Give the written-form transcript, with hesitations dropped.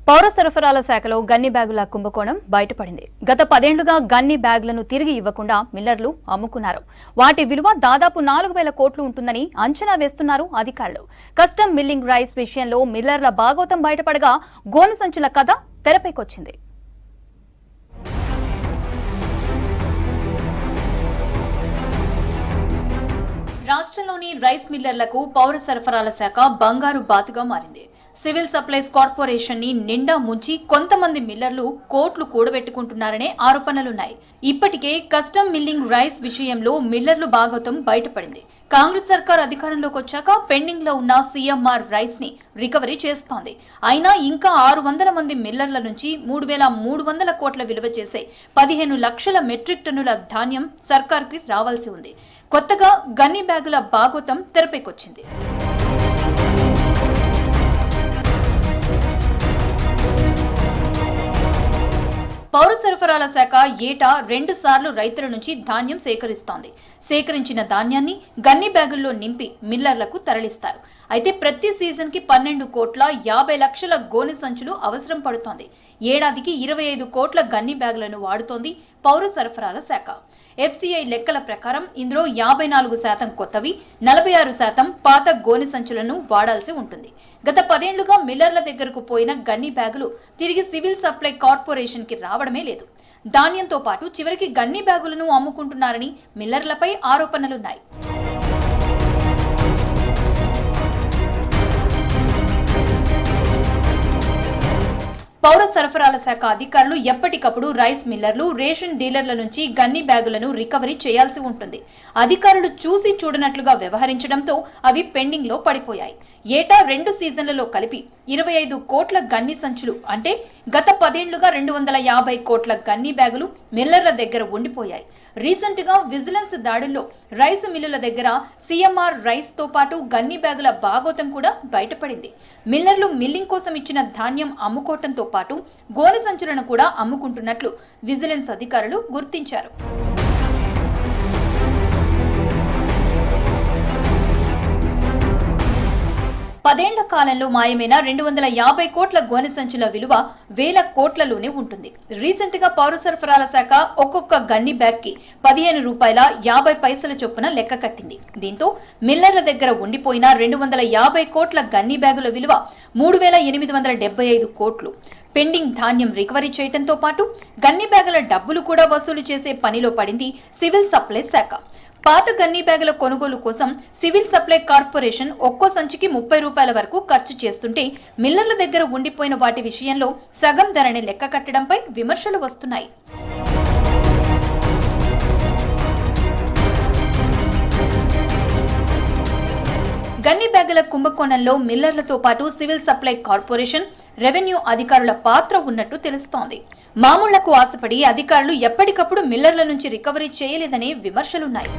పౌర సరఫరాల శాఖలో గన్ని బ్యాగుల కుంభకోణం బయటపడింది. గత 10 ఏళ్లుగా గన్ని బ్యాగులను తిరిగి ఇవ్వకుండా మిల్లర్లు అమ్ముకున్నారు. వాటి విలువ దాదాపు 4000 కోట్లు ఉంటుందని అంచనా వేస్తున్నారు అధికారులు. కస్టమ్ మిల్లింగ్ రైస్ విషయంలో మిల్లర్ల బాగోతం బయటపడగా గోనె సంచుల కథ తెరపైకొచ్చింది. రాష్ట్రంలోని రైస్ మిల్లర్లకు పౌర సరఫరాల శాఖ బంగారు బాతుగా మారింది. సివిల్ సప్లైస్ కార్పొరేషన్ ని నిండా ముంచి కొంతమంది మిల్లర్లు కోట్లు కూడబెట్టుకుంటున్నారనే ఆరోపణలున్నాయి. ఇప్పటికే కస్టమ్ మిల్లింగ్ రైస్ విషయంలో మిల్లర్లు బాగోతం బయటపడింది. కాంగ్రెస్ సర్కార్ అధికారంలోకి వచ్చాక పెండింగ్ లో ఉన్న సీఎంఆర్ రైస్ ని రికవరీ చేస్తోంది. అయినా ఇంకా 600 మంది మిల్లర్ల నుంచి 3300 కోట్ల విలువ చేసే 15 లక్షల మెట్రిక్ టన్నుల ధాన్యం సర్కార్కి రావాల్సి ఉంది. కొత్తగా గన్ని బ్యాగుల బాగోతం తెరపైకొచ్చింది. పౌర సరఫరాల శాఖ ఏటా 2 సార్లు రైతుల నుంచి ధాన్యం సేకరిస్తోంది. సేకరించిన ధాన్యాన్ని గన్ని బ్యాగుల్లో నింపి మిల్లర్లకు తరలిస్తారు. అయితే ప్రతి సీజన్ కి 12 కోట్ల 50 లక్షల గోనె సంచులు అవసరం పడుతోంది. ఏడాదికి 25 కోట్ల గన్ని బ్యాగులను వాడుతోంది పౌర సరఫరాల శాఖ. ఎఫ్సిఐ లెక్కల ప్రకారం ఇందులో 54% కొత్తవి, 46% పాత గోనె సంచులను వాడాల్సి ఉంటుంది. గత 10 ఏళ్లుగా మిల్లర్ల దగ్గరకు పోయిన గన్ని బ్యాగులు తిరిగి సివిల్ సప్లై కార్పొరేషన్ కి రావడమే లేదు. ధాన్యంతో పాటు చివరికి గన్ని బ్యాగులను అమ్ముకుంటున్నారని మిల్లర్లపై ఆరోపణలున్నాయి. పౌర సరఫరాల శాఖ అధికారులు ఎప్పటికప్పుడు రైస్ మిల్లర్లు, రేషన్ డీలర్ల నుంచి గన్ని బ్యాగులను రికవరీ చేయాల్సి ఉంటుంది. అధికారులు చూసి చూడనట్లుగా వ్యవహరించడంతో అవి పెండింగ్ లో పడిపోయాయి. ఏటా 2 సీజన్లలో కలిపి 25 కోట్ల గన్ని సంచులు అంటే గత 10 ఏళ్లుగా 250 కోట్ల గన్ని బ్యాగులు మిల్లర్ల దగ్గర ఉండిపోయాయి. రీసెంట్ గా విజిలెన్స్ దాడుల్లో రైస్ మిల్లుల దగ్గర సీఎంఆర్ రైస్ తో పాటు గన్ని బ్యాగుల బాగోతం కూడా బయటపడింది. మిల్లర్లు మిల్లింగ్ కోసం ఇచ్చిన ధాన్యం అమ్ముకోవడంతో పాటు గోనె సంచులను కూడా అమ్ముకుంటున్నట్లు విజిలెన్స్ అధికారులు గుర్తించారు. పదేళ్ల కాలంలో మాయమైన 250 కోట్ల గోనె సంచుల విలువ 1000 కోట్లలోనే ఉంటుంది. రీసెంట్ గా పౌర సరఫరాల శాఖ ఒక్కొక్క గన్ని బ్యాగ్ కి 15 రూపాయల 50 పైసల చొప్పున లెక్క కట్టింది. దీంతో మిల్లర్ల దగ్గర ఉండిపోయిన 250 కోట్ల గన్ని బ్యాగుల విలువ 3875 కోట్లు. పెండింగ్ ధాన్యం రికవరీ చేయడంతో పాటు గన్ని బ్యాగుల డబ్బులు కూడా వసూలు చేసే పనిలో పడింది సివిల్ సప్లై శాఖ. పాత గన్ని బ్యాగుల కొనుగోలు కోసం సివిల్ సప్లై కార్పొరేషన్ ఒక్కో సంచికి 30 రూపాయల వరకు ఖర్చు చేస్తుంటే మిల్లర్ల దగ్గర ఉండిపోయిన వాటి విషయంలో సగం ధరని లెక్క కట్టడంపై విమర్శలు వస్తున్నాయి. గన్ని బ్యాగుల కుంభకోణంలో మిల్లర్లతో పాటు సివిల్ సప్లై కార్పొరేషన్, రెవెన్యూ అధికారుల పాత్ర ఉన్నట్టు తెలుస్తోంది. మామూళ్లకు ఆశపడి అధికారులు ఎప్పటికప్పుడు మిల్లర్ల నుంచి రికవరీ చేయలేదనే విమర్శలున్నాయి.